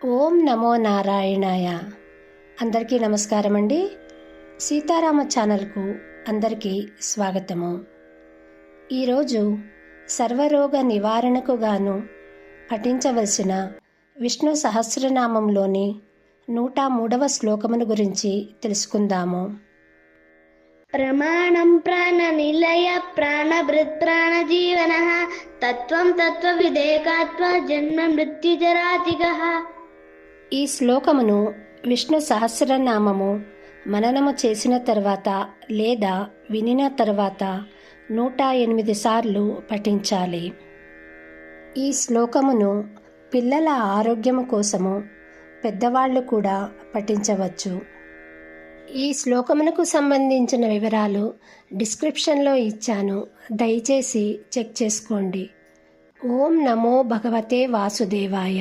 ఓం నమో నారాయణాయ. అందరికీ నమస్కారం అండి. సీతారామ ఛానల్కు అందరికీ స్వాగతము. ఈరోజు సర్వరోగ నివారణకు గాను పఠించవలసిన విష్ణు సహస్రనామంలోని 103వ శ్లోకమును గురించి తెలుసుకుందాము. ప్రమాణం ప్రాణనిలయ ప్రాణభృత్ ప్రాణజీవనః తత్వం తత్వవిదేకాత్వ జన్మ మృత్యుజరాతిగః. ఈ శ్లోకమును విష్ణు సహస్రనామము మననము చేసిన తర్వాత లేదా వినిన తర్వాత 108 సార్లు పఠించాలి. ఈ శ్లోకమును పిల్లల ఆరోగ్యము కోసము పెద్దవాళ్ళు కూడా పఠించవచ్చు. ఈ శ్లోకమునకు సంబంధించిన వివరాలు డిస్క్రిప్షన్లో ఇచ్చాను, దయచేసి చెక్ చేసుకోండి. ఓం నమో భగవతే వాసుదేవాయ.